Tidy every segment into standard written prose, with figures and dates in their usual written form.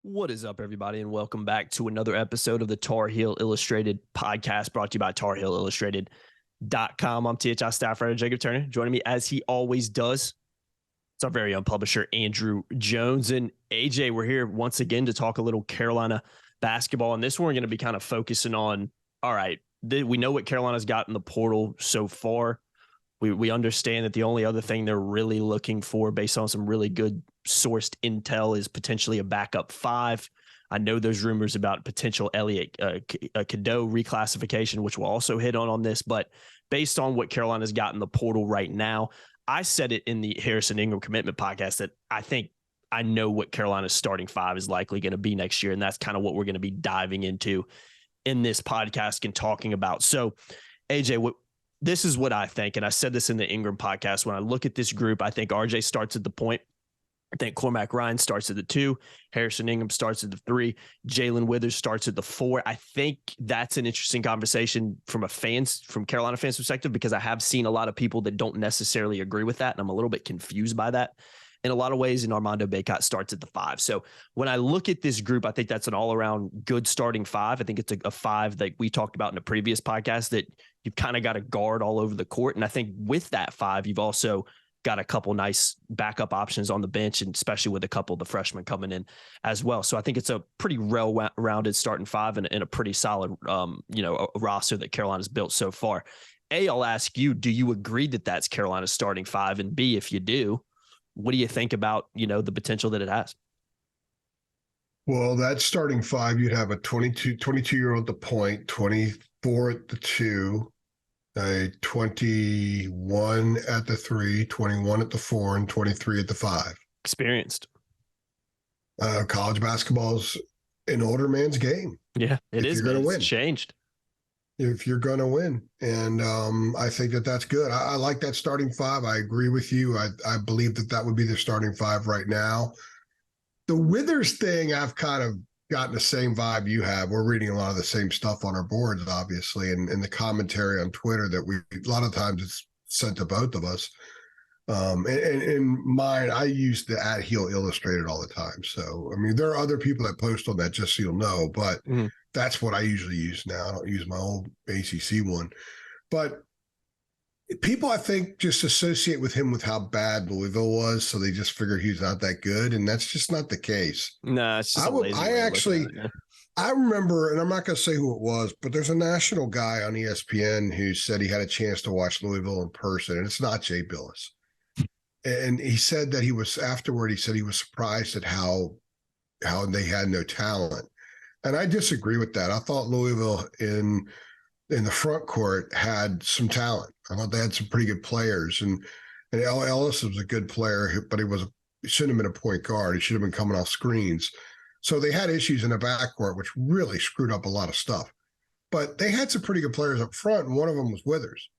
What is up, everybody, and welcome back to another episode of the Tar Heel Illustrated podcast brought to you by TarHeelIllustrated.com. I'm THI staff writer Jacob Turner. Joining me, as he always does, it's our very own publisher, Andrew Jones. And AJ, we're here once again to talk a little Carolina basketball. And this one, we're going to be kind of focusing on, all right, we know what Carolina's got in the portal so far. We understand that the only other thing they're really looking for, based on some really good sourced intel, is potentially a backup five. I know there's rumors about potential Elliott Cadeau reclassification, which we'll also hit on this. But based on what Carolina's got in the portal right now, I said it in the Harrison Ingram commitment podcast that I think I know what Carolina's starting five is likely going to be next year. And that's kind of what we're going to be diving into in this podcast and talking about. So, AJ, this is what I think, and I said this in the Ingram podcast. When I look at this group, I think RJ starts at the point. I think Cormac Ryan starts at the 2. Harrison Ingram starts at the 3. Jalen Withers starts at the 4. I think that's an interesting conversation from Carolina fans' perspective, because I have seen a lot of people that don't necessarily agree with that, and I'm a little bit confused by that in a lot of ways. And Armando Bacot starts at the 5. So when I look at this group, I think that's an all-around good starting 5. I think it's a 5 that we talked about in a previous podcast that you've kind of got a guard all over the court. And I think with that 5, you've also got a couple nice backup options on the bench, and especially with a couple of the freshmen coming in as well. So I think it's a pretty well-rounded starting 5 and a pretty solid, a roster that Carolina's built so far. A, I'll ask you, do you agree that that's Carolina's starting 5? And B, if you do, what do you think about, the potential that it has? Well, that starting 5, you'd have a 22-year-old at the point, 24 at the 2, a 21 at the 3, 21 at the 4, and 23 at the 5. Experienced. College basketball's an older man's game. Yeah, it is. You're going to win. It's changed. If you're going to win. And I think that's good. I like that starting 5. I agree with you. I believe that would be the starting 5 right now. The Withers thing, I've kind of gotten the same vibe you have. We're reading a lot of the same stuff on our boards, obviously, and the commentary on Twitter that a lot of times it's sent to both of us. And in mine, I use the @Heel Illustrated all the time. So, I mean, there are other people that post on that, just so you'll know, but that's what I usually use now. I don't use my old ACC one. But people, I think, just associate with him with how bad Louisville was, so they just figure he's not that good, and that's just not the case. No, it's just I remember, and I'm not going to say who it was, but there's a national guy on ESPN who said he had a chance to watch Louisville in person, and it's not Jay Billis. And he said that he was surprised at how they had no talent. And I disagree with that. I thought Louisville in the front court had some talent. I thought they had some pretty good players. And Ellis was a good player, but he shouldn't have been a point guard. He should have been coming off screens. So they had issues in the backcourt, which really screwed up a lot of stuff. But they had some pretty good players up front, and one of them was Withers.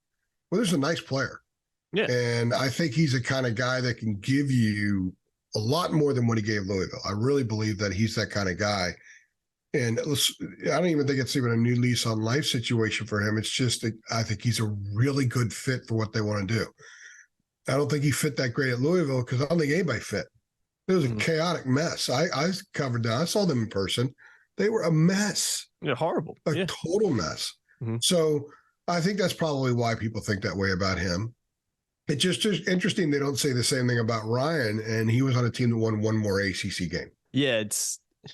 Withers is a nice player. Yeah. And I think he's the kind of guy that can give you a lot more than what he gave Louisville. I really believe that he's that kind of guy. And I don't even think it's even a new lease on life situation for him. It's just that I think he's a really good fit for what they want to do. I don't think he fit that great at Louisville because I don't think anybody fit. It was a chaotic mess. I covered that. I saw them in person. They were a mess. Yeah, horrible. Total mess. Mm-hmm. So I think that's probably why people think that way about him. It's just interesting they don't say the same thing about Ryan, and he was on a team that won one more ACC game. Yeah,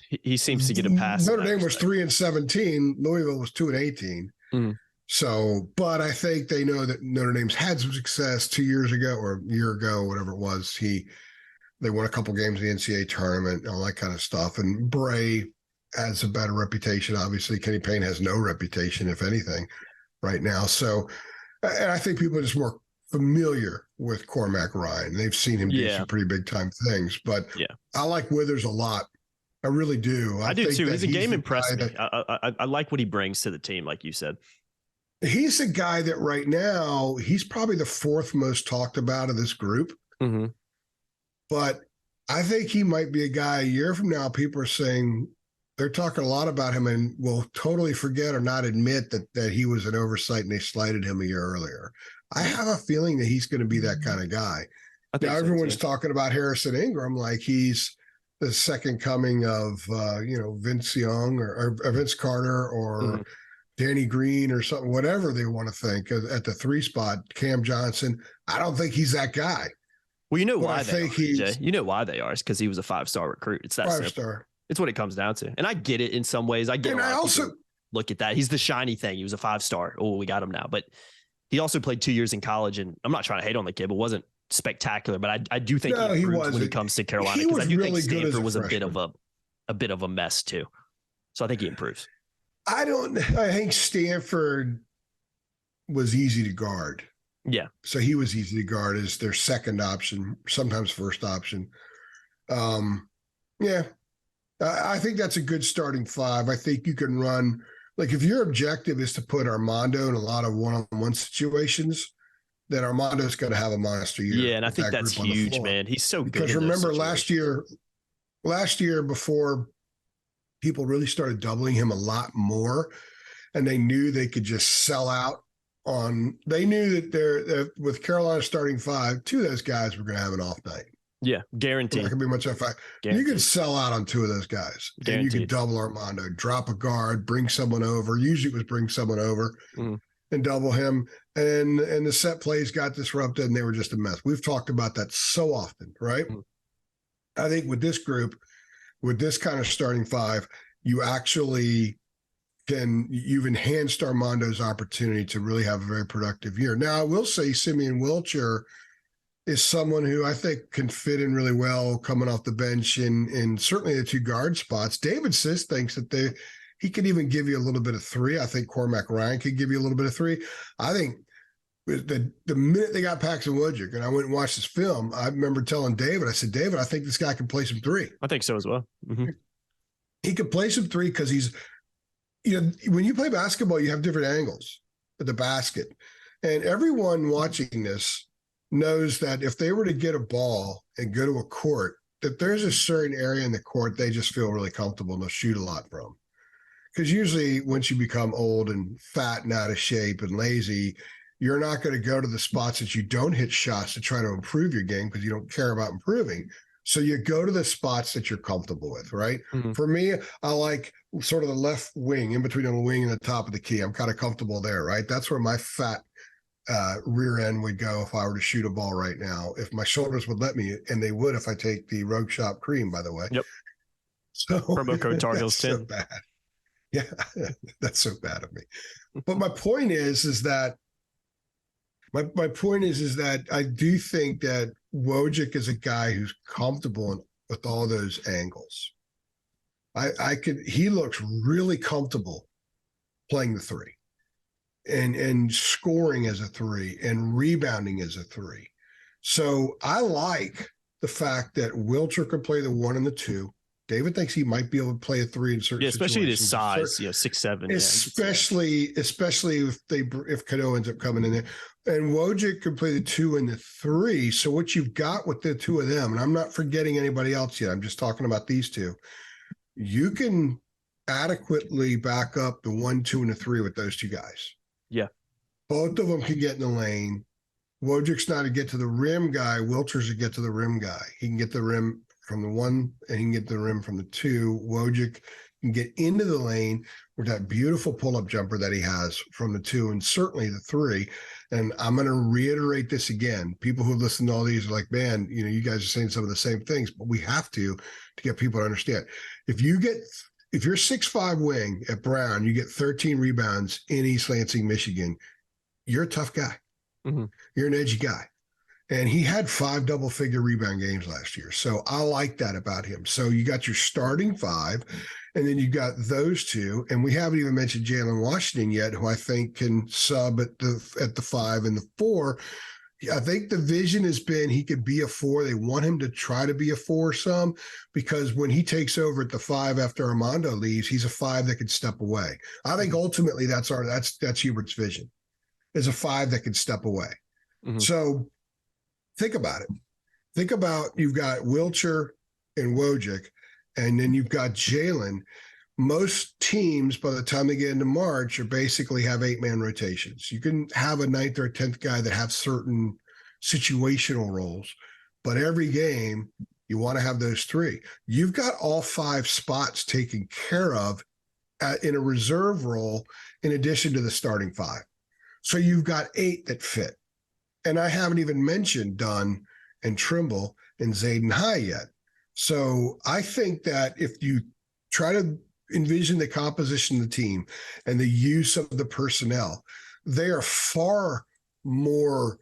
he seems to get a pass. Notre Dame was 3-17. Louisville was 2-18. Mm. So, but I think they know that Notre Dame's had some success 2 years ago or a year ago, whatever it was. They won a couple games in the NCAA tournament, all that kind of stuff. And Bray has a better reputation. Obviously, Kenny Payne has no reputation, if anything, right now. So, and I think people are just more familiar with Cormac Ryan. They've seen him do some pretty big time things. But I like Withers a lot. I really do. I do too. He's a game impressed me. I like what he brings to the team, like you said. He's a guy that right now, he's probably the 4th most talked about of this group. Mm-hmm. But I think he might be a guy a year from now, people are saying they're talking a lot about him and will totally forget or not admit that he was an oversight and they slighted him a year earlier. I have a feeling that he's going to be that kind of guy. Now everyone's talking about Harrison Ingram like he's the second coming of Vince Young or Vince Carter or Danny Green or something, whatever they want to think at the 3 spot. Cam Johnson, I don't think he's that guy. Well, you know why they are, Jay. You know why they are. It's because he was a 5-star recruit. It's that 5-star. It's what it comes down to. And I get it in some ways. I get it. And I also look at that. He's the shiny thing. He was a 5-star. Oh, we got him now. But he also played 2 years in college. And I'm not trying to hate on the kid, but wasn't spectacular. But I do think he improves when he comes to Carolina, because I do think Stanford was a bit of a mess too. So I think he improves. I think Stanford was easy to guard. Yeah. So he was easy to guard as their second option, sometimes first option. Yeah. I think that's a good starting 5. I think you can run, like, if your objective is to put Armando in a lot of one-on-one situations, then Armando's going to have a monster year. Yeah, and I think that's huge, man. He's so good. Because remember last year before people really started doubling him a lot more, and they knew they could just sell out on. They knew that with Carolina starting 5, 2 of those guys were going to have an off night. Yeah, guaranteed. Not going to be much of a fact. You could sell out on 2 of those guys. Guaranteed. And you could double Armando, drop a guard, bring someone over. Usually it was bring someone over and double him. And the set plays got disrupted and they were just a mess. We've talked about that so often, right? I think with this group, with this kind of starting 5, you actually you've enhanced Armando's opportunity to really have a very productive year. Now, I will say Simeon Wilcher is someone who I think can fit in really well coming off the bench in certainly the 2 guard spots. David Sisk thinks that he could even give you a little bit of 3. I think Cormac Ryan could give you a little bit of 3. I think the minute they got Paxton Wojcik and I went and watched this film, I remember telling David, I said, David, I think this guy can play some 3. I think so as well. He could play some 3 because he's, when you play basketball, you have different angles at the basket. And everyone watching this knows that if they were to get a ball and go to a court, that there's a certain area in the court they just feel really comfortable and they'll shoot a lot from. Because usually once you become old and fat and out of shape and lazy, you're not going to go to the spots that you don't hit shots to try to improve your game because you don't care about improving. So you go to the spots that you're comfortable with, right? For me, I like sort of the left wing, in between the wing and the top of the key. I'm kind of comfortable there, right? That's where my fat rear end would go if I were to shoot a ball right now. If my shoulders would let me, and they would if I take the Rogue Shop cream, by the way. Yep. So promo code Tar Heels 10. So bad. Yeah, that's so bad of me. But my point is that my point is that I do think that Wojcik is a guy who's comfortable with all those angles. He looks really comfortable playing the 3 and scoring as a 3 and rebounding as a 3. So I like the fact that Wilcher can play the 1 and the 2. David thinks he might be able to play a 3 in certain especially situations. his size, 6'7". Especially if Cadeau ends up coming in there. And Wojcik can play the 2 and the 3. So what you've got with the 2 of them, and I'm not forgetting anybody else yet, I'm just talking about these 2, you can adequately back up the 1, 2, and the 3 with those 2 guys. Yeah. Both of them can get in the lane. Wojcik's not a get to the rim guy. Wilcher's a get to the rim guy. He can get the rim from the 1 and he can get the rim from the 2. Wojcik can get into the lane with that beautiful pull-up jumper that he has from the 2 and certainly the 3. And I'm going to reiterate this again. People who listen to all these are like, man, you guys are saying some of the same things, but we have to get people to understand. If you're 6'5" wing at Brown, you get 13 rebounds in East Lansing, Michigan, you're a tough guy. You're an edgy guy. And he had 5 double-figure rebound games last year. So I like that about him. So you got your starting 5, and then you got those 2. And we haven't even mentioned Jalen Washington yet, who I think can sub at the 5 and the 4. I think the vision has been he could be a 4. They want him to try to be a 4 some, because when he takes over at the 5 after Armando leaves, he's a 5 that can step away. I think ultimately that's Hubert's vision, is a 5 that can step away. So think about it. Think about, you've got Wilcher and Wojcik, and then you've got Jalen. Most teams, by the time they get into March, are basically have 8-man rotations. You can have a 9th or 10th guy that have certain situational roles, but every game You want to have those three. You've got all 5 spots taken care of in a reserve role in addition to the starting 5. So you've got 8 that fit. And I haven't even mentioned Dunn and Trimble and Zayden High yet. So I think that if you try to envision the composition of the team and the use of the personnel, they are far more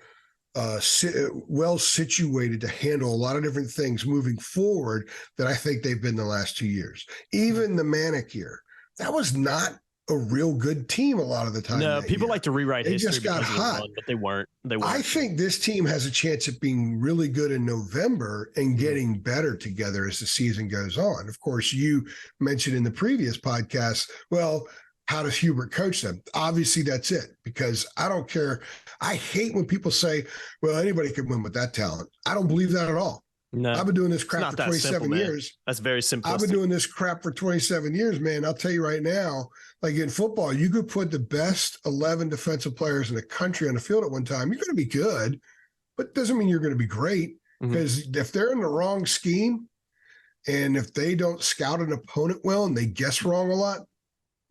well situated to handle a lot of different things moving forward than I think they've been the last 2 years. Even the Manic year, that was not a real good team a lot of the time. No, people like to rewrite history just got hot, but they weren't. I think this team has a chance of being really good in November and getting better together as the season goes on. Of course, you mentioned in the previous podcast, well, how does Hubert coach them? Obviously, that's it, because I don't care. I hate when people say, well, anybody can win with that talent. I don't believe that at all. No, I've been doing this crap for 27 years. That's very simple. I've been doing this crap for 27 years, man. I'll tell you right now, like in football, you could put the best 11 defensive players in the country on the field at one time. You're going to be good, but it doesn't mean you're going to be great, because if they're in the wrong scheme and if they don't scout an opponent well and they guess wrong a lot,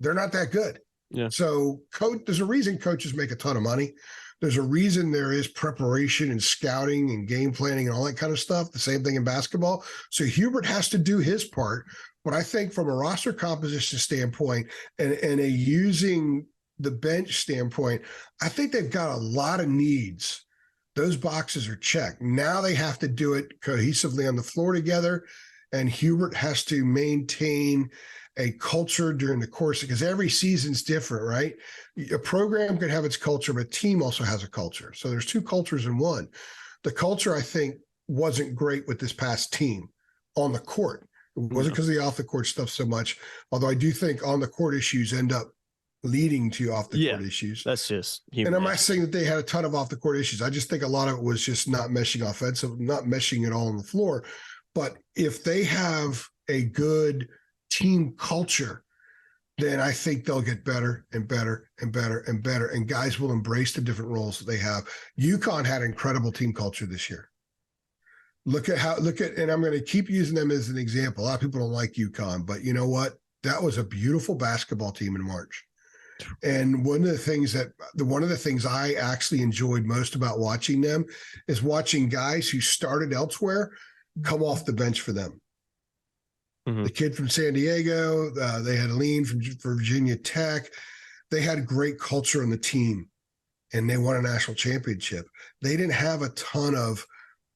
they're not that good. Yeah. So there's a reason coaches make a ton of money. There's a reason there is preparation and scouting and game planning and all that kind of stuff. The same thing in basketball. So Hubert has to do his part. But I think from a roster composition standpoint and a using the bench standpoint, I think they've got a lot of needs. Those boxes are checked. Now they have to do it cohesively on the floor together. And Hubert has to maintain a culture during the course, because every season's different, right? A program could have its culture, but a team also has a culture. So there's 2 cultures in one. The culture, I think, wasn't great with this past team on the court. It wasn't because of the off the court stuff so much, although I do think on the court issues end up leading to off the court issues. That's just human. And I'm not saying that they had a ton of off the court issues. I just think a lot of it was just not meshing offensive, not meshing it all on the floor. But if they have a good team culture, then I think they'll get better and better and better and better. And guys will embrace the different roles that they have. UConn had incredible team culture this year. And I'm going to keep using them as an example. A lot of people don't like UConn, but you know what? That was a beautiful basketball team in March. And one of the things I actually enjoyed most about watching them is watching guys who started elsewhere come off the bench for them. The kid from San Diego, they had Lean from Virginia Tech. They had great culture on the team, and they won a national championship. They didn't have a ton of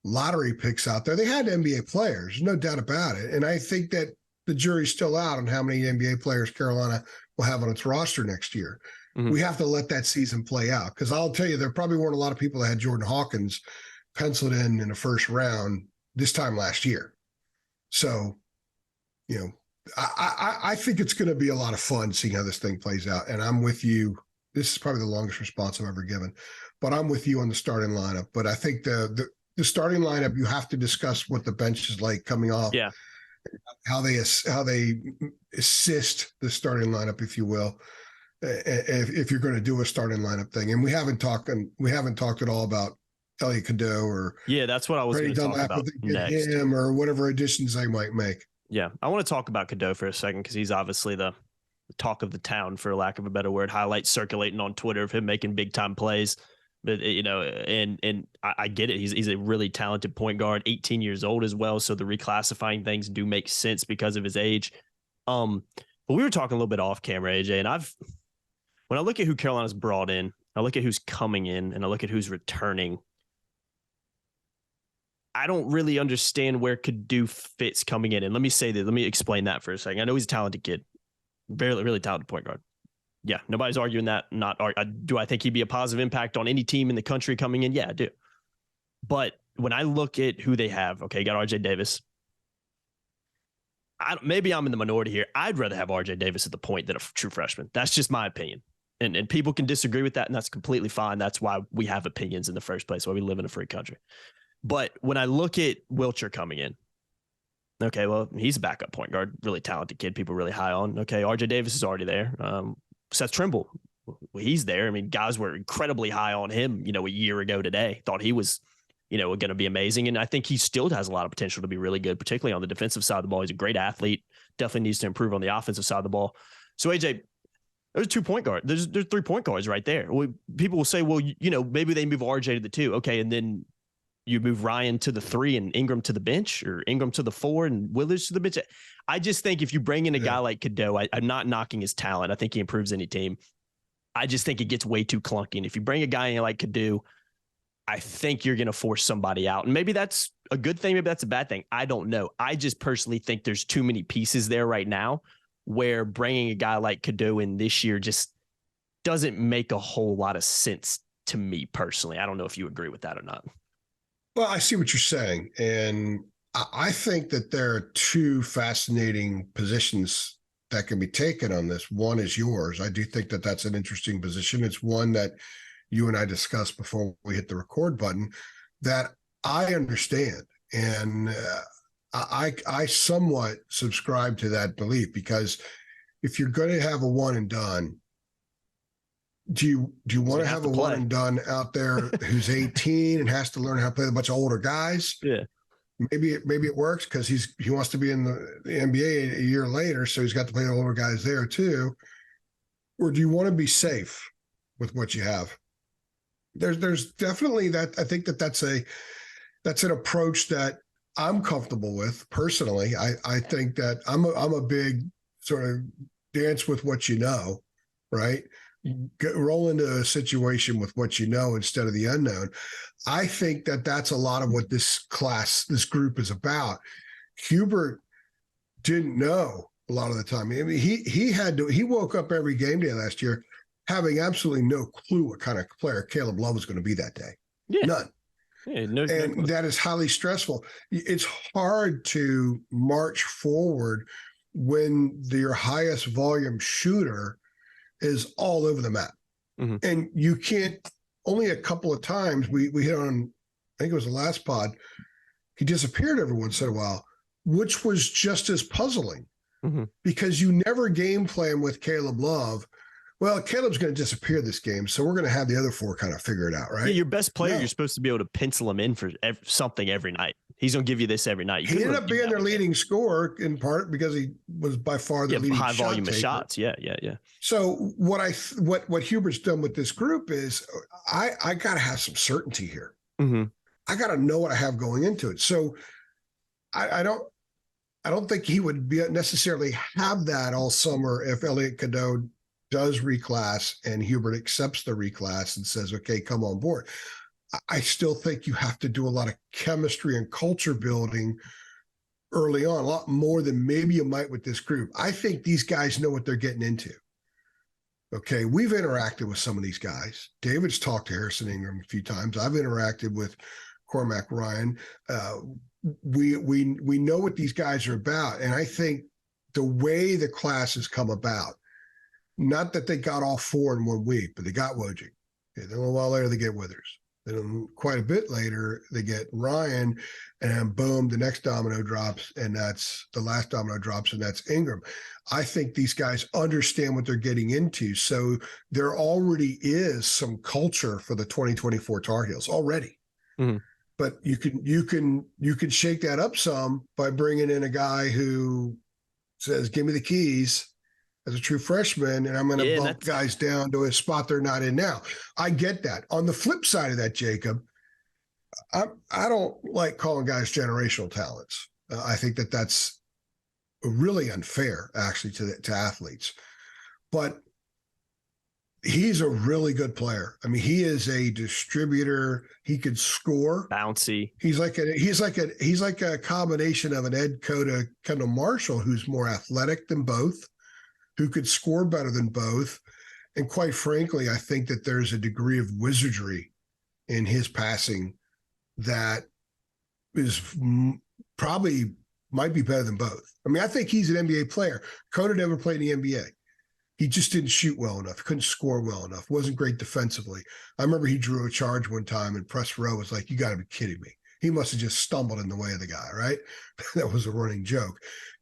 lottery picks out there. They had NBA players, no doubt about it. And I think that the jury's still out on how many NBA players Carolina will have on its roster next year. We have to let that season play out, because I'll tell you, there probably weren't a lot of people that had Jordan Hawkins penciled in the first round this time last year. So, you know, I think it's going to be a lot of fun seeing how this thing plays out. And I'm with you. This is probably the longest response I've ever given, but I'm with you on the starting lineup. But I think the starting lineup, you have to discuss what the bench is like coming off. Yeah. How they assist the starting lineup, if you will, if you're going to do a starting lineup thing. And we haven't talked at all about Elliott Cadeau or that's what I was going to talk about next, him or whatever additions they might make. Yeah, I want to talk about Cadeau for a second, because he's obviously the talk of the town, for lack of a better word. Highlights circulating on Twitter of him making big time plays. But, you know, and I get it. He's a really talented point guard, 18 years old as well. So the reclassifying things do make sense because of his age. But we were talking a little bit off camera, AJ, and when I look at who Carolina's brought in, I look at who's coming in, and I look at who's returning, I don't really understand where Cadeau fits coming in. And let me explain that for a second. I know he's a talented kid, really talented point guard. Yeah, nobody's arguing that. Do I think he'd be a positive impact on any team in the country coming in? Yeah, I do. But when I look at who they have, okay, got RJ Davis. Maybe I'm in the minority here. I'd rather have RJ Davis at the point than a true freshman. That's just my opinion. And people can disagree with that, and that's completely fine. That's why we have opinions in the first place, why we live in a free country. But when I look at Wilcher coming in, okay, well, he's a backup point guard, really talented kid, people really high on. Okay, RJ Davis is already there. Seth Trimble, well, he's there. I mean, guys were incredibly high on him, a year ago today. Thought he was, going to be amazing. And I think he still has a lot of potential to be really good, particularly on the defensive side of the ball. He's a great athlete, definitely needs to improve on the offensive side of the ball. So AJ, there's 2 point guards. There's 3 point guards right there. People will say, well, maybe they move RJ to the 2. Okay. And then you move Ryan to the 3 and Ingram to the bench, or Ingram to the 4 and Willis to the bench. I just think if you bring in a guy like Cadeau, I'm not knocking his talent. I think he improves any team. I just think it gets way too clunky. And if you bring a guy in like Cadeau, I think you're going to force somebody out. And maybe that's a good thing. Maybe that's a bad thing. I don't know. I just personally think there's too many pieces there right now where bringing a guy like Cadeau in this year just doesn't make a whole lot of sense to me personally. I don't know if you agree with that or not. Well, I see what you're saying. And I think that there are 2 fascinating positions that can be taken on this. One is yours. I do think that that's an interesting position. It's one that you and I discussed before we hit the record button that I understand. And I somewhat subscribe to that belief, because if you're going to have a one and done, do you want to have a one and done out there who's 18 and has to learn how to play with a bunch of older guys? Yeah. Maybe it works because he wants to be in the NBA a year later, so he's got to play the older guys there too. Or do you want to be safe with what you have? There's definitely that. I think that's an approach that I'm comfortable with personally. I think that I'm a big sort of dance with what you know, right? Roll into a situation with what you know instead of the unknown. I think that that's a lot of what this group is about. Hubert didn't know a lot of the time. I mean, he woke up every game day last year having absolutely no clue what kind of player Caleb Love was going to be that day. Yeah. None. Yeah, no, that is highly stressful. It's hard to march forward when your highest volume shooter is all over the map. Mm-hmm. And you can't, only a couple of times we hit on, I think it was the last pod, he disappeared every once in a while, which was just as puzzling because you never game plan with Caleb Love. Well, Caleb's going to disappear this game, so we're going to have the other 4 kind of figure it out, right? Yeah, your best player, you're supposed to be able to pencil him in for something every night. He's going to give you this every night. He ended up being their leading scorer in part because he was by far the leading high volume of shots. Yeah. So what Hubert's done with this group is I got to have some certainty here. Mm-hmm. I got to know what I have going into it. So I don't think he would be necessarily have that all summer if Elliot Cadeau does reclass and Hubert accepts the reclass and says, okay, come on board. I still think you have to do a lot of chemistry and culture building early on, a lot more than maybe you might with this group. I think these guys know what they're getting into. Okay, we've interacted with some of these guys. David's talked to Harrison Ingram a few times. I've interacted with Cormac Ryan. We know what these guys are about. And I think the way the class has come about, not that they got all 4 in 1 week, but they got Woj. Then a little while later, they get Withers. Then quite a bit later, they get Ryan, and boom, the next domino drops, and that's the last domino drops, and that's Ingram. I think these guys understand what they're getting into. So there already is some culture for the 2024 Tar Heels already. Mm-hmm. But you can shake that up some by bringing in a guy who says, give me the keys as a true freshman, and I'm going to bump guys down to a spot they're not in now. I get that. On the flip side of that, Jacob, I don't like calling guys generational talents. I think that's really unfair, actually, to athletes. But he's a really good player. I mean, he is a distributor. He could score. Bouncy. He's like a combination of an Ed Cota, Kendall Marshall, who's more athletic than both, who could score better than both. And quite frankly, I think that there's a degree of wizardry in his passing that is probably might be better than both. I mean, I think he's an NBA player. Cota never played in the NBA. He just didn't shoot well enough. He couldn't score well enough. Wasn't great defensively. I remember he drew a charge one time and Press Row was like, you got to be kidding me. He must have just stumbled in the way of the guy, right? That was a running joke.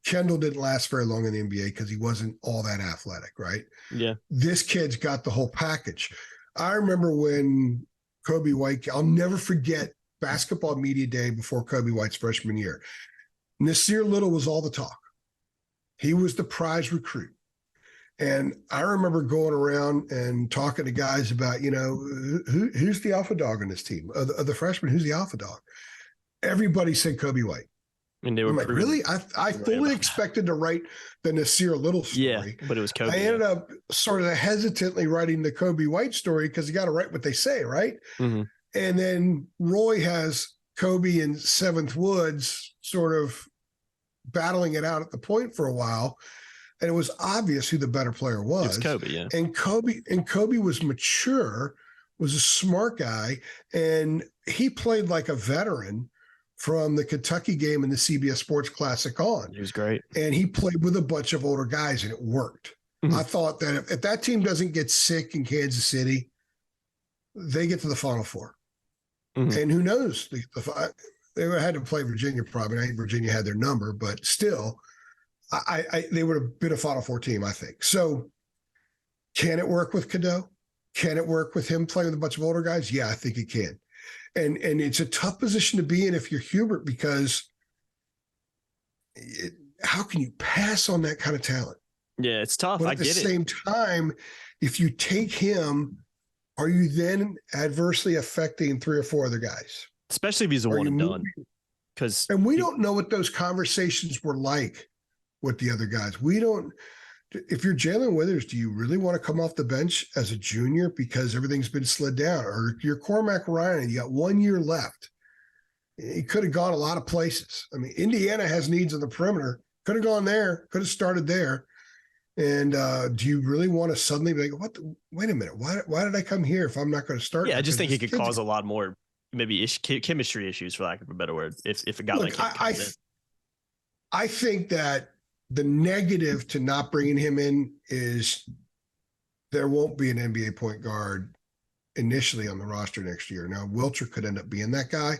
Kendall didn't last very long in the NBA because he wasn't all that athletic, right? Yeah. This kid's got the whole package. I remember when Kobe White, I'll never forget basketball media day before Kobe White's freshman year. Nasir Little was all the talk. He was the prize recruit. And I remember going around and talking to guys about, who's the alpha dog on this team? Of the freshmen, who's the alpha dog? Everybody said Kobe White. And they were I'm like, really? I fully expected to write the Nasir Little story. Yeah, but it was Kobe. I ended up sort of hesitantly writing the Kobe White story because you got to write what they say, right? Mm-hmm. And then Roy has Kobe and Seventh Woods sort of battling it out at the point for a while. And it was obvious who the better player was. It's Kobe, yeah. And Kobe was mature, was a smart guy, and he played like a veteran from the Kentucky game and the CBS Sports Classic on. He was great. And he played with a bunch of older guys, and it worked. Mm-hmm. I thought that if that team doesn't get sick in Kansas City, they get to the Final Four. Mm-hmm. And who knows? They had to play Virginia probably. I think Virginia had their number, but still, they would have been a Final Four team, I think. So can it work with Cadeau? Can it work with him playing with a bunch of older guys? Yeah, I think it can. And it's a tough position to be in if you're Hubert, because how can you pass on that kind of talent? Yeah, it's tough. But I at the get it. same time, if you take him, are you then adversely affecting 3 or 4 other guys? Especially if he's a one and done. And we don't know what those conversations were like with the other guys. We don't. If you're Jalen Withers, do you really want to come off the bench as a junior because everything's been slid down? Or you're Cormac Ryan and you got 1 year left. He could have gone a lot of places. I mean, Indiana has needs on the perimeter. Could have gone there. Could have started there. And do you really want to suddenly be like, wait a minute, why did I come here if I'm not going to start? Yeah, I just think it could cause a lot more maybe chemistry issues, for lack of a better word, if a guy like him comes in. I think that the negative to not bringing him in is there won't be an NBA point guard initially on the roster next year. Now, Wilcher could end up being that guy,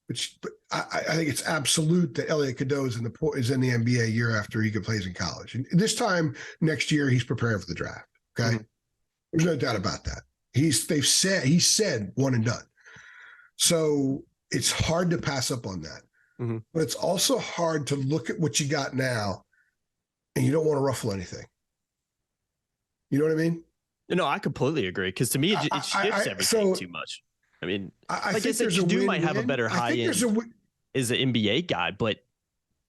but I think it's absolute that Elliot Cadeau is in the NBA a year after he plays in college. And this time next year, he's preparing for the draft. Okay. Mm-hmm. There's no doubt about that. He said one and done. So it's hard to pass up on that. Mm-hmm. But it's also hard to look at what you got now and you don't want to ruffle anything. You know what I mean? No, I completely agree. Because to me, it shifts everything too much. I mean, I guess Cadeau might have a better high-end as an NBA guy, but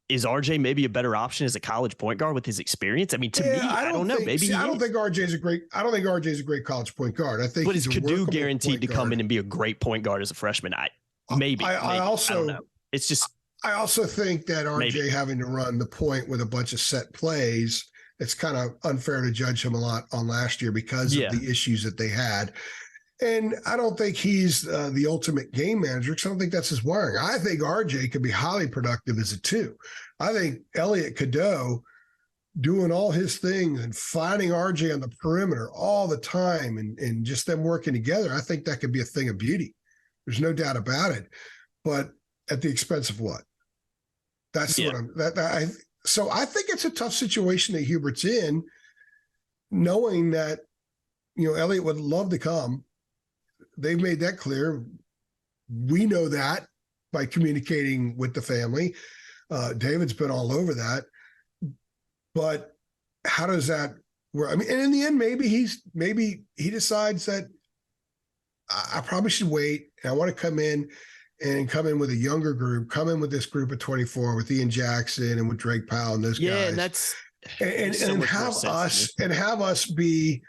is RJ maybe a better option as a college point guard with his experience? I mean, to me, I don't know. Maybe I don't think RJ's a great college point guard. I think, but is Cadeau guaranteed to come in and be a great point guard as a freshman? I don't know. It's just. I also think that RJ having to run the point with a bunch of set plays, it's kind of unfair to judge him a lot on last year because of the issues that they had. And I don't think he's the ultimate game manager because I don't think that's his wiring. I think RJ could be highly productive as a 2. I think Elliot Cadeau doing all his things and finding RJ on the perimeter all the time and just them working together, I think that could be a thing of beauty. There's no doubt about it. But at the expense of what? That's what so I think it's a tough situation that Hubert's in, knowing that, Elliot would love to come. They've made that clear. We know that by communicating with the family. David's been all over that. But how does that work? I mean, and in the end, maybe he decides that I probably should wait. And I want to come in with a younger group, come in with this group of 24 with Ian Jackson and with Drake Powell and those guys. Yeah, and that's and have us be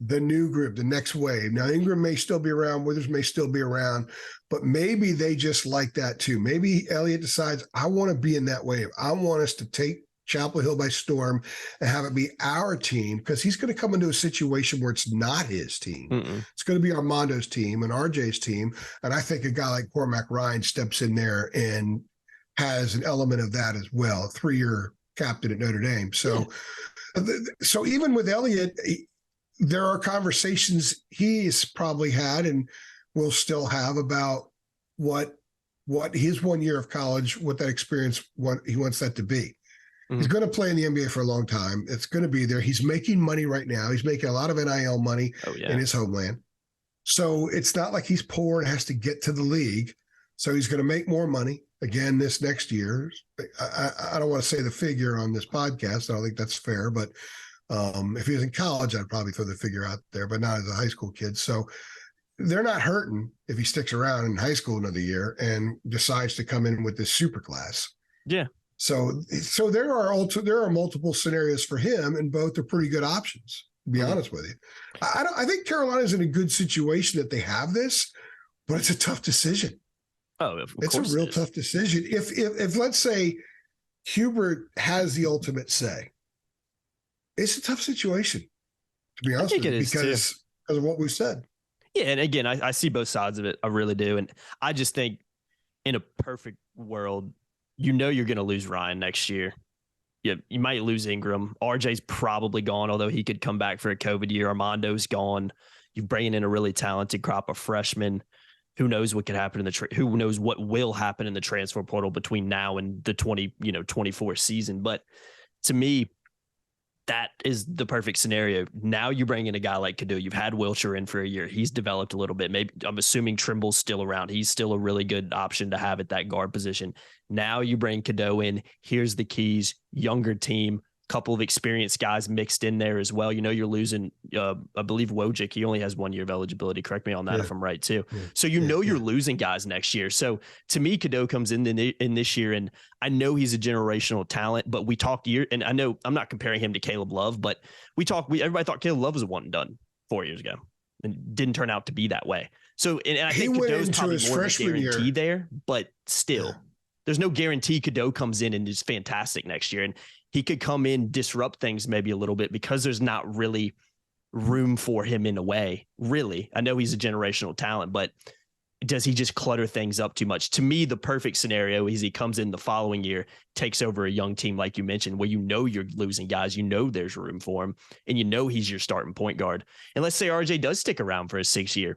the new group, the next wave. Now, Ingram may still be around, Withers may still be around, but maybe they just like that too. Maybe Elliot decides, I want to be in that wave. I want us to take Chapel Hill by storm and have it be our team, because he's going to come into a situation where it's not his team. Mm-mm. It's going to be Armando's team and RJ's team. And I think a guy like Cormac Ryan steps in there and has an element of that as well, a 3-year captain at Notre Dame. So, so even with Elliot, there are conversations he's probably had and will still have about what his 1 year of college, what that experience, what he wants that to be. Mm-hmm. He's going to play in the NBA for a long time. It's going to be there. He's making money right now. He's making a lot of NIL money in his homeland. So it's not like he's poor and has to get to the league. So he's going to make more money again this next year. I don't want to say the figure on this podcast. I don't think that's fair, but if he was in college, I'd probably throw the figure out there, but not as a high school kid. So they're not hurting if he sticks around in high school another year and decides to come in with this super class. Yeah. So there are multiple scenarios for him, and both are pretty good options, to be honest with you. I think Carolina's in a good situation that they have this, but it's a tough decision. Oh, of it's course a real tough decision. If let's say Hubert has the ultimate say, it's a tough situation, to be honest with you, because of what we've said. Yeah, and again, I see both sides of it. I really do. And I just think in a perfect world, you're going to lose Ryan next year. You might lose Ingram. RJ's probably gone, although he could come back for a COVID year. Armando's gone. You're bringing in a really talented crop of freshmen. Who knows what could happen who knows what will happen in the transfer portal between now and the 24 season. But to me, that is the perfect scenario. Now you bring in a guy like Cadeau. You've had Wilshire in for a year. He's developed a little bit. Maybe I'm assuming Trimble's still around. He's still a really good option to have at that guard position. Now you bring Cadeau in. Here's the keys. Younger team, couple of experienced guys mixed in there as well. You're losing, I believe Wojcik, he only has 1 year of eligibility. Correct me on that if I'm right too. Yeah. So you're losing guys next year. So to me, Cadeau comes in this year, and I know he's a generational talent, but we talked and I know I'm not comparing him to Caleb Love, but everybody thought Caleb Love was a one and done 4 years ago and didn't turn out to be that way. So, and I think Cadeau's probably more of a guarantee there, but still there's no guarantee Cadeau comes in and is fantastic next year. And he could come in, disrupt things maybe a little bit because there's not really room for him in a way. Really, I know he's a generational talent, but does he just clutter things up too much? To me, the perfect scenario is he comes in the following year, takes over a young team like you mentioned, where you're losing guys, there's room for him, and he's your starting point guard. And let's say RJ does stick around for a 6 year.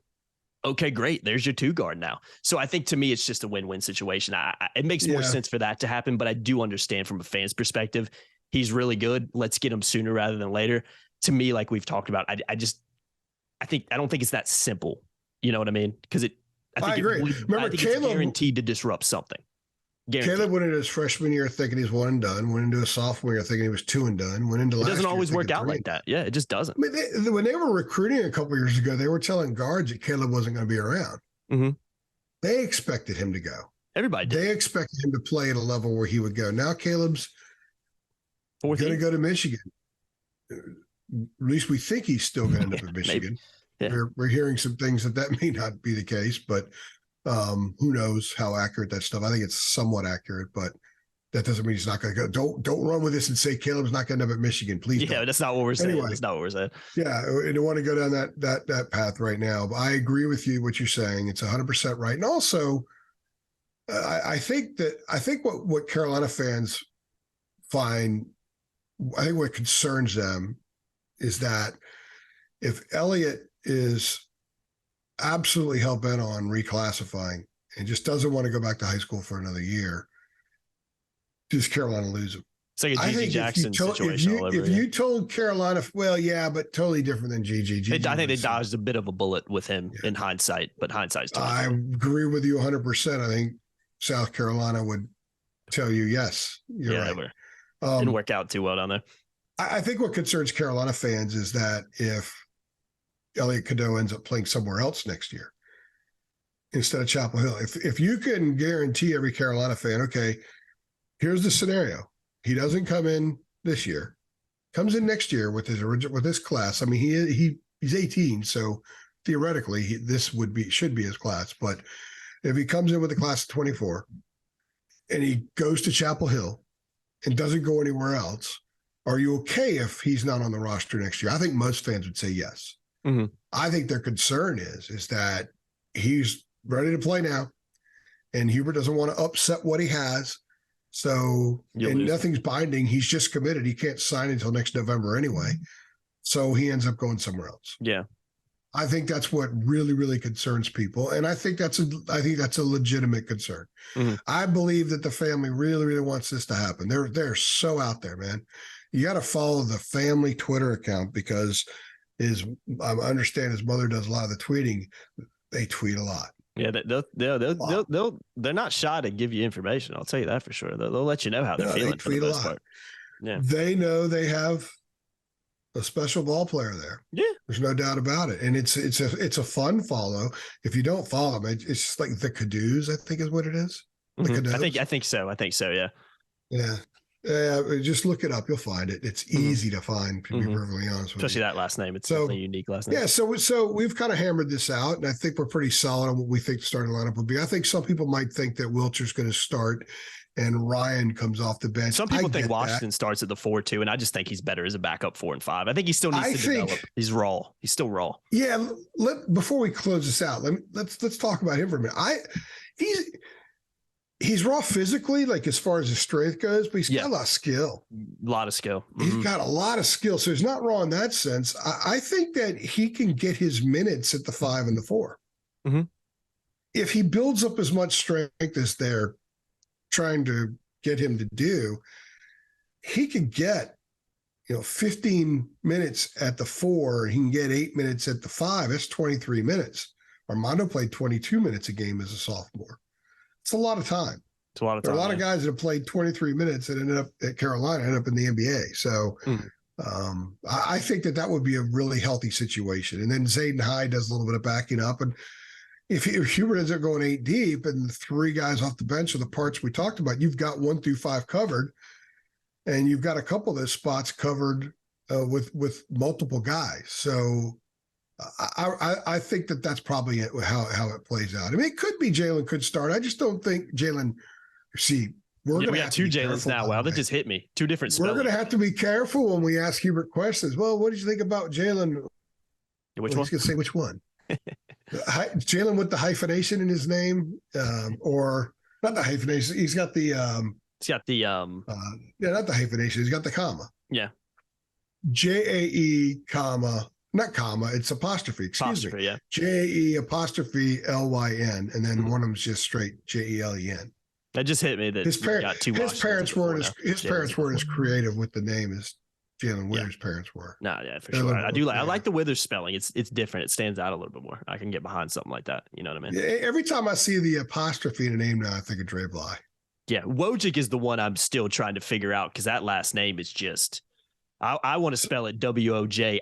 Okay, great. There's your 2 guard now. So I think to me, it's just a win-win situation. It makes more sense for that to happen, but I do understand from a fan's perspective, he's really good. Let's get him sooner rather than later. To me, like we've talked about, I don't think it's that simple. You know what I mean? Because I agree. Remember, Caleb, it's guaranteed to disrupt something. Guaranteed. Caleb went into his freshman year thinking he's 1 and done. Went into a sophomore year thinking he was 2 and done. Went into last year. It doesn't always work out like that. Yeah, it just doesn't. I mean, when they were recruiting a couple years ago, they were telling guards that Caleb wasn't going to be around. Mm-hmm. They expected him to go. Everybody did. They expected him to play at a level where he would go. Now Caleb's going to go to Michigan. At least we think he's still going to end up at Michigan. We're hearing some things that may not be the case, but who knows how accurate that stuff. I think it's somewhat accurate, but that doesn't mean he's not going to go. Don't run with this and say Caleb's not going to end up at Michigan, please. Yeah, that's not what we're saying. That's not what we're saying. Yeah, I don't want to go down that path right now. But I agree with you what you're saying. It's 100% right. And also, I think what Carolina fans find, I think what concerns them is that if Elliott is absolutely hell-bent on reclassifying and just doesn't want to go back to high school for another year, does Carolina lose him? It's like a Gigi Jackson situation all over. If you told Carolina, well, yeah, but totally different than Gigi. I think they dodged a bit of a bullet with him in hindsight, but hindsight's I agree with you 100%. I think South Carolina would tell you, yes, you're right. Didn't work out too well down there. I think what concerns Carolina fans is that if Elliot Cadeau ends up playing somewhere else next year instead of Chapel Hill, if you can guarantee every Carolina fan, okay, here's the scenario. He doesn't come in this year, comes in next year with his class. I mean, he's 18, so theoretically should be his class. But if he comes in with a class of 24 and he goes to Chapel Hill and doesn't go anywhere else, are you okay if he's not on the roster next year? I think most fans would say yes. Mm-hmm. I think their concern is that he's ready to play now, and Hubert doesn't want to upset what he has. So, and nothing's binding. He's just committed. He can't sign until next November anyway. So he ends up going somewhere else. Yeah. I think that's what really, really concerns people. And I think that's a legitimate concern. Mm-hmm. I believe that the family really, really wants this to happen. They're so out there, man. You got to follow the family Twitter account because I understand his mother does a lot of the tweeting. They tweet a lot. Yeah, they're not shy to give you information. I'll tell you that for sure. They'll let you know how they're feeling for the most part. Yeah, they know they have a special ball player there. Yeah, there's no doubt about it, and it's a fun follow. If you don't follow them, it's just like the Cadeaus, I think is what it is. Mm-hmm. I think so. Yeah. Yeah. Just look it up. You'll find it. It's easy to find, to be perfectly honest with you. Especially that last name. It's definitely a unique last name. Yeah. So we've kind of hammered this out, and I think we're pretty solid on what we think the starting lineup will be. I think some people might think that Wilcher's going to start and Ryan comes off the bench. Some people think Washington starts at the 4-2, and I just think he's better as a backup 4 and 5. I think he still needs to develop. He's raw. He's still raw. Yeah. Before we close this out, let's talk about him for a minute. He's raw physically, like as far as his strength goes, but he's got a lot of skill. A lot of skill. He's got a lot of skill. So he's not raw in that sense. I think that he can get his minutes at the 5 and the 4. If he builds up as much strength as they're trying to get him to do, he could get, 15 minutes at the 4. He can get 8 minutes at the 5. That's 23 minutes. Armando played 22 minutes a game as a sophomore. It's a lot of time. It's a lot of There time. are a lot of guys that have played 23 minutes and ended up at Carolina, ended up in the NBA. So I think that would be a really healthy situation. And then Zayden Hyde does a little bit of backing up. And if Hubert ends up going 8 deep and 3 guys off the bench are the parts we talked about, you've got 1 through 5 covered, and you've got a couple of those spots covered with multiple guys. So I think that that's probably how it plays out. I mean, it could be Jalen could start. I just don't think Jalen. See, we got 2 Jalen's now. Wow, that just hit me. 2 different spellings. We're going to have to be careful when we ask Hubert questions. Well, what did you think about Jalen? Which one? He's going to say which one. Jalen with the hyphenation in his name, or not the hyphenation. He's got the. He's got the. Not the hyphenation. He's got the comma. Yeah. JAE comma. Not comma, it's apostrophe. Excuse me. Yeah. JAE apostrophe LYN, and then one of them's just straight JELEN. That just hit me that his parents weren't as creative with the name as Jalen Withers' parents were. No, yeah, for sure. I like the Withers spelling. It's different. It stands out a little bit more. I can get behind something like that. You know what I mean? Yeah, every time I see the apostrophe in a name now, I think of Dre Bly. Yeah, Wojcik is the one I'm still trying to figure out, because that last name is just. I want to spell it Wojik,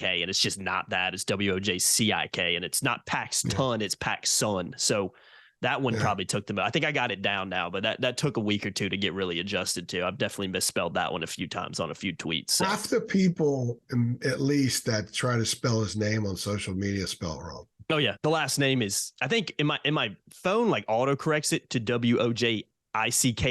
and it's just not that. It's Wojcik, and it's not Paxton, it's Paxson. So that one probably took them. I think I got it down now, but that took a week or 2 to get really adjusted to. I've definitely misspelled that one a few times on a few tweets. So. Half the people, at least, that try to spell his name on social media spell it wrong. Oh yeah, the last name is. I think in my phone like auto corrects it to Wojik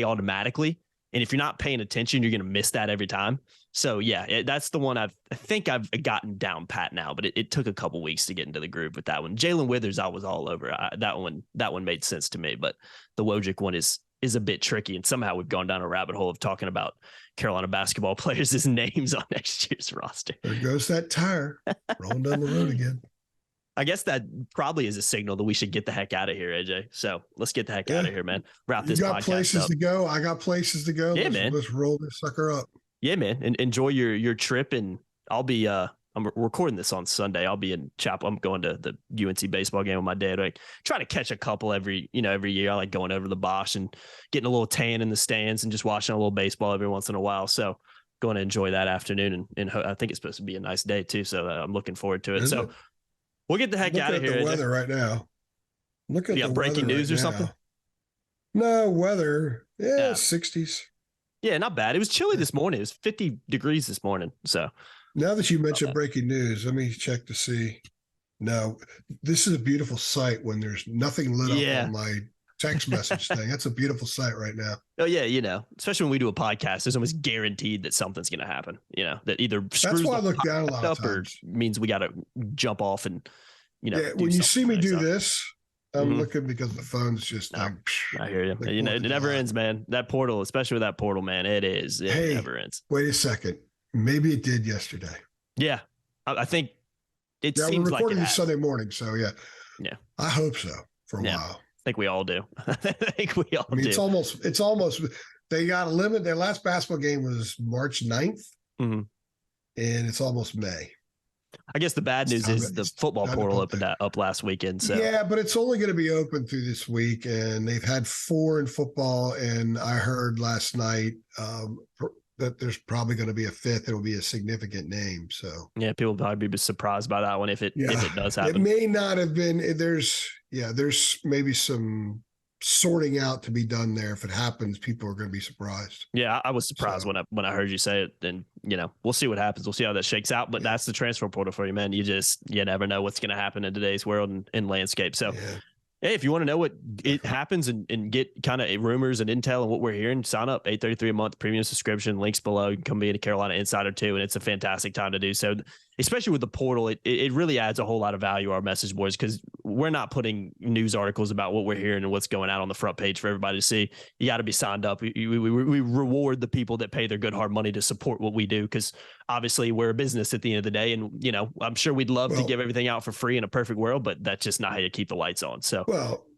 automatically. And if you're not paying attention, you're going to miss that every time. So, yeah, that's the one I think I've gotten down pat now, but it took a couple weeks to get into the groove with that one. Jalen Withers, I was all over. That one made sense to me, but the Wojcik one is a bit tricky. And somehow we've gone down a rabbit hole of talking about Carolina basketball players' names on next year's roster. There goes that tire rolling down the road again. I guess that probably is a signal that we should get the heck out of here, AJ. So let's get the heck out of here, man. Wrap this podcast up. You got places to go. I got places to go. Yeah, man. Let's roll this sucker up. Yeah, man. And enjoy your trip. And I'll be I'm recording this on Sunday. I'll be in Chapel. I'm going to the UNC baseball game with my dad. I try to catch a couple every year. I like going over to the Bosch and getting a little tan in the stands and just watching a little baseball every once in a while. So going to enjoy that afternoon. And I think it's supposed to be a nice day too. So I'm looking forward to it. Isn't it? We'll get the heck out of here. The weather right now. Look at the breaking news or something. No weather. Yeah, 60s. Yeah, not bad. It was chilly this morning. It was 50 degrees this morning. So now that you mentioned breaking news, let me check to see. No, this is a beautiful sight when there's nothing lit up on my text message thing. That's a beautiful sight right now. Oh yeah, especially when we do a podcast, it's almost guarenteed that something's going to happen. That either screws that's why I look down a lot of times, or means we got to jump off and when you see me do this, I'm looking because the phone's just like. I hear you. It never ends, man. That portal, especially with that portal, man, it never ends. Wait a second. Maybe it did yesterday. Yeah, I think it seems like we're recording this Sunday morning, so yeah. I hope so for a while. I think we all do. I think we all do. It's almost. They got a limit. Their last basketball game was March 9th, and it's almost May. I guess the bad news is the football portal opened up last weekend. So yeah, but it's only going to be open through this week, and they've had 4 in football. And I heard last night that there's probably going to be a 5th. It'll be a significant name. So yeah, people will probably be surprised by that one if it does happen. It may not have been. There's maybe some sorting out to be done there. If it happens, people are going to be surprised. Yeah, I was surprised when I heard you say it, and we'll see what happens. We'll see how that shakes out. But that's the transfer portal for you, man. You never know what's going to happen in today's world and landscape. So. Yeah. Hey, if you want to know what it happens and get kind of rumors and intel and what we're hearing, sign up. $8.33 a month premium subscription. Links below. You can come be a Carolina Insider too, and it's a fantastic time to do so. Especially with the portal, it really adds a whole lot of value to our message boards because we're not putting news articles about what we're hearing and what's going out on the front page for everybody to see. You got to be signed up. We reward the people that pay their good hard money to support what we do because obviously we're a business at the end of the day, and I'm sure we'd love to give everything out for free in a perfect world, but that's just not how you keep the lights on. So.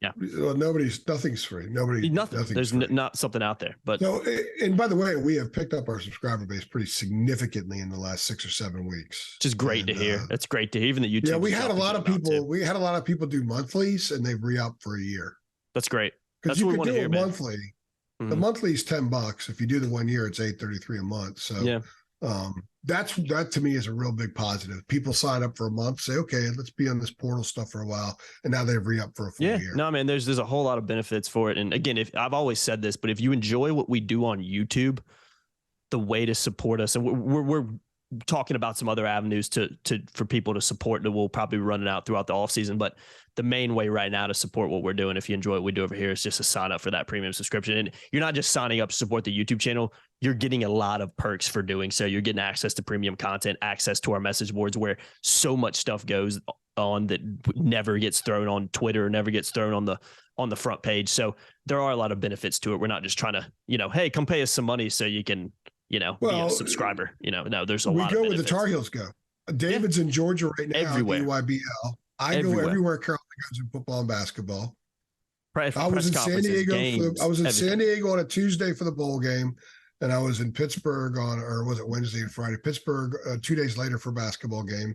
Nothing's free. Nothing. There's free. Not something out there. But and by the way, we have picked up our subscriber base pretty significantly in the last 6 or 7 weeks. Which is great to hear. That's great to hear. Even the YouTube. Yeah, we had a lot of people. We had a lot of people do monthlies, and they've re-upped for a year. That's great. Because you can do a monthly. Mm-hmm. The monthly is $10. If you do the 1 year, it's $8.33 a month. So yeah. That to me is a real big positive. People sign up for a month, say, okay, let's be on this portal stuff for a while. And now they've re-upped for a full year. No, man, there's a whole lot of benefits for it. And again, if I've always said this, but if you enjoy what we do on YouTube, the way to support us, and we're talking about some other avenues for people to support that we'll probably be running out throughout the off season. But the main way right now to support what we're doing, if you enjoy what we do over here, is just to sign up for that premium subscription. And you're not just signing up to support the YouTube channel. You're getting a lot of perks for doing so. You're getting access to premium content, access to our message boards where so much stuff goes on that never gets thrown on Twitter, never gets thrown on the front page. So there are a lot of benefits to it. We're not just trying to, hey, come pay us some money so you can, be a subscriber. No, there's a lot of benefits. We go where the Tar Heels go. David's in Georgia right now. Everywhere. BYBL. I go everywhere Carolina goes in football and basketball. I was in San Diego on a Tuesday for the bowl game, and I was in Pittsburgh was it Wednesday and Friday? Pittsburgh 2 days later for a basketball game.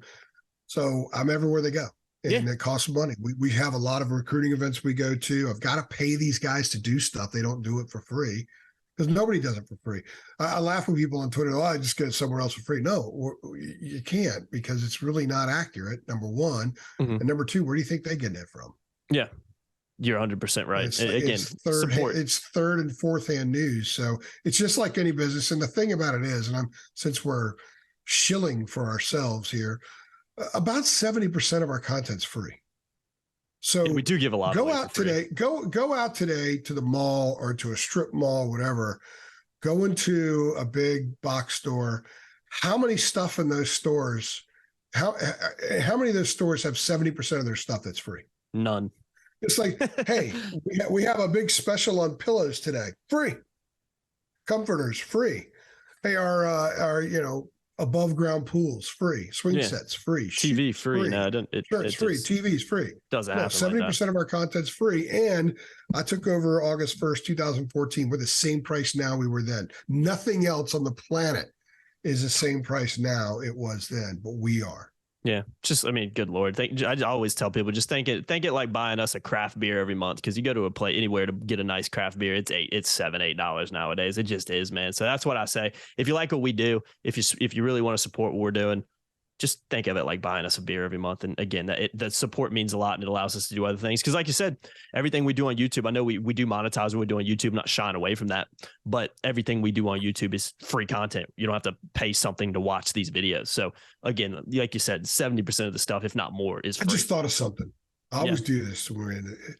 So I'm everywhere they go, and it costs money. We have a lot of recruiting events we go to. I've got to pay these guys to do stuff. They don't do it for free because nobody does it for free. I laugh when people on Twitter, I just get it somewhere else for free. No, you can't because it's really not accurate, number one. Mm-hmm. And number two, where do you think they're getting it from? Yeah, you're 100% right. It's third and fourth hand news. So it's just like any business. And the thing about it is, since we're shilling for ourselves here, about 70% of our content's free. So we do give a lot. Go out today to the mall or to a strip mall, whatever. Go into a big box store. How many stuff in those stores? How many of those stores have 70% of their stuff that's free? None. It's like, hey, we have a big special on pillows today, free. Comforters, free. Hey, our above ground pools, free. Swing sets, free. TV, free. No, it's free. TV's free. Doesn't happen. 70% of our content's free. And I took over August 1st, 2014. We're the same price now we were then. Nothing else on the planet is the same price now it was then, but we are. Yeah, good Lord. I always tell people, just think it like buying us a craft beer every month, because you go to a place anywhere to get a nice craft beer, it's $7-8 nowadays. It just is, man. So that's what I say. If you like what we do, if you really want to support what we're doing, just think of it like buying us a beer every month. And again, that support means a lot, and it allows us to do other things. Because like you said, everything we do on YouTube, I know we do monetize what we do on YouTube, not shying away from that, but everything we do on YouTube is free content. You don't have to pay something to watch these videos. So again, like you said, 70% of the stuff, if not more, is free. I just thought of something. I always do this when we're in it.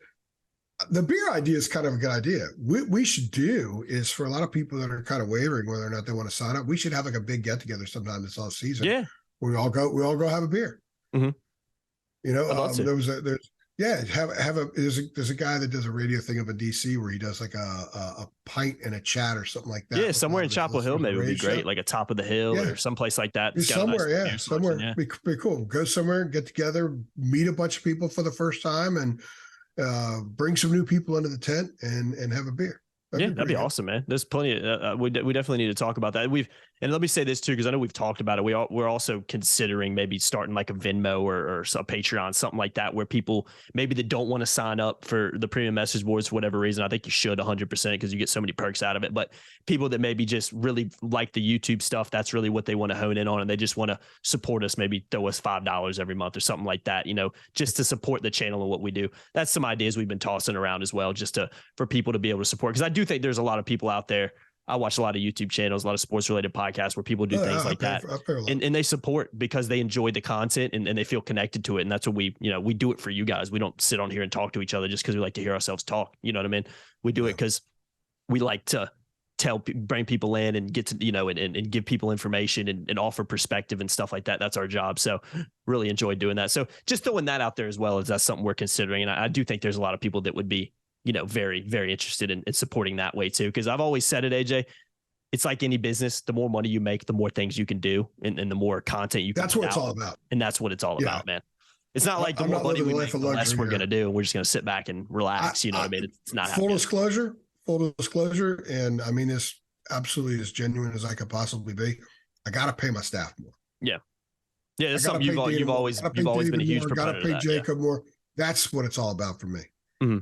The beer idea is kind of a good idea. What we should do is, for a lot of people that are kind of wavering whether or not they want to sign up, we should have like a big get together sometime this off season. Yeah. We all go have a beer. Mm-hmm. There's a guy that does a radio thing up in DC where he does like a pint and a chat or something like that. Yeah, somewhere in Chapel Hill maybe would be great, like a Top of the Hill or someplace like that. Somewhere. Be cool. Go somewhere, get together, meet a bunch of people for the first time, and bring some new people into the tent and have a beer. That'd be awesome, man. There's plenty of, we definitely need to talk about that. And let me say this too, because I know we've talked about it. We're also considering maybe starting like a Venmo or a Patreon, something like that, where people maybe that don't want to sign up for the premium message boards for whatever reason. I think you should 100% because you get so many perks out of it. But people that maybe just really like the YouTube stuff, that's really what they want to hone in on, and they just want to support us. Maybe throw us $5 every month or something like that. Just to support the channel and what we do. That's some ideas we've been tossing around as well, just for people to be able to support. Because I do think there's a lot of people out there. I watch a lot of YouTube channels, a lot of sports related podcasts where people do things like that. And they support because they enjoy the content and they feel connected to it. And that's what we do it for you guys. We don't sit on here and talk to each other just because we like to hear ourselves talk. You know what I mean? We do it because we like to bring people in and get to, and give people information and offer perspective and stuff like that. That's our job. So really enjoy doing that. So just throwing that out there as well, as that's something we're considering. And I do think there's a lot of people that would be, very, very interested in supporting that way too. Cause I've always said it, AJ, it's like any business. The more money you make, the more things you can do and the more content you can That's what it's all about. And that's what it's all about, man. It's not like the more money we make, the less we're going to do. And we're just going to sit back and relax. You know what I mean? It's not full disclosure. And I mean, this absolutely as genuine as I could possibly be. I got to pay my staff more. Yeah. Yeah. That's something you've always been a huge proponent of. Got to pay Jacob more. That's what it's all about for me. Mm-hmm.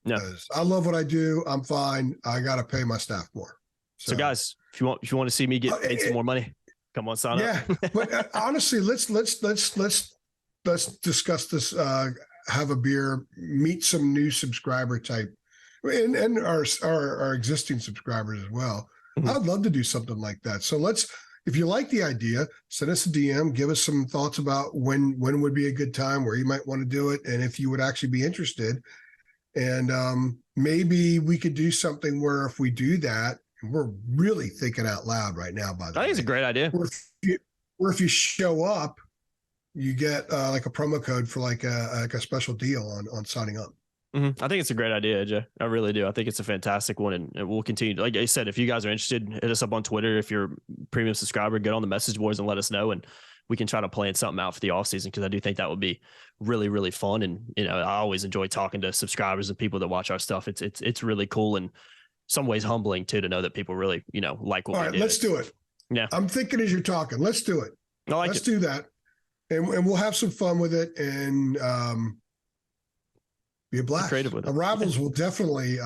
Yeah. I love what I do. I'm fine. I got to pay my staff more. So guys, if you want to see me get paid some more money, come on, sign up. Yeah. But honestly, let's discuss this, have a beer, meet some new subscriber type and our existing subscribers as well. Mm-hmm. I'd love to do something like that. So if you like the idea, send us a DM, give us some thoughts about when would be a good time, where you might want to do it, and if you would actually be interested. And maybe we could do something where if we do that, we're really thinking out loud right now, by the way. I think it's a great idea. Or if you show up, you get like a promo code for like a special deal on signing up. Mm-hmm. I think it's a great idea, AJ. I really do. I think it's a fantastic one, and we'll continue. Like I said, if you guys are interested, hit us up on Twitter. If you're a premium subscriber, get on the message boards and let us know, and we can try to plan something out for the off season, because I do think that would be really, really fun. And I always enjoy talking to subscribers and people that watch our stuff. It's really cool, and some ways humbling too, to know that people really like what we do. All right, let's do it. Yeah, I'm thinking as you're talking. Let's do it. Let's do that, and we'll have some fun with it, and be a blast. Creative with it. Rivals will definitely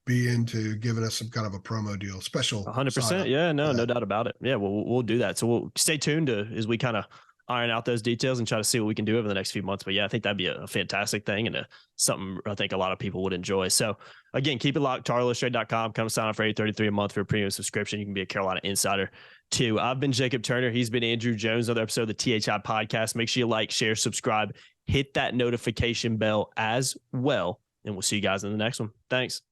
be into giving us some kind of a promo deal, special. 100%. Yeah, no doubt about it. Yeah, we'll do that. So we'll stay tuned as we kind of iron out those details and try to see what we can do over the next few months. But yeah, I think that'd be a fantastic thing, and something I think a lot of people would enjoy. So again, keep it locked. TarIllustrated.com. Come sign up for $8.33 a month for a premium subscription. You can be a Carolina insider too. I've been Jacob Turner. He's been Andrew Jones. Another episode of the THI podcast. Make sure you like, share, subscribe, hit that notification bell as well. And we'll see you guys in the next one. Thanks.